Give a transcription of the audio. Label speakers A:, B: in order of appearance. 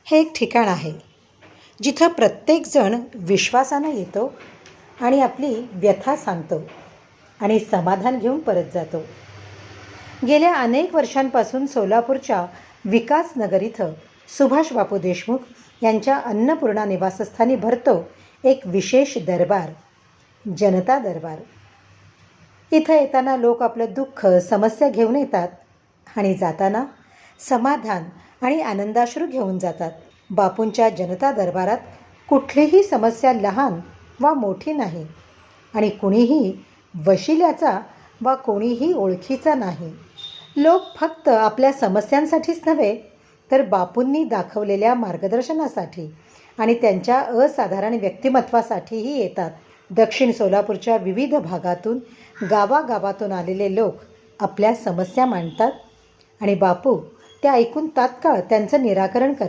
A: हे एक ठिकाण आहे जिथं प्रत्येकजण विश्वासानं येतो आणि आपली व्यथा सांगतो आणि समाधान घेऊन परत जातो. गेल्या अनेक वर्षांपासून सोलापूरच्या विकासनगर इथं सुभाष बापू देशमुख यांच्या अन्नपूर्णा निवासस्थानी भरतो एक विशेष दरबार, जनता दरबार. इथं येताना लोक आपलं दुःख, समस्या घेऊन येतात आणि जाताना समाधान आणि आनंदाश्रू घेऊन जातात. बापूंच्या जनता दरबारात कुठलीही समस्या लहान वा मोठी नाही आणि कुणीही वशिल्याचा वा कोणीही ओळखीचा नाही. लोक फक्त आपल्या समस्यांसाठीच नव्हे तर बापूंनी दाखवलेल्या मार्गदर्शनासाठी आणि त्यांच्या असाधारण व्यक्तिमत्वासाठीही येतात. दक्षिण सोलापूरच्या विविध भागातून, गावागावातून आलेले लोक आपल्या समस्या मांडतात आणि बापू त्या ऐकून तात्काळ त्यांचं निराकरण करतात.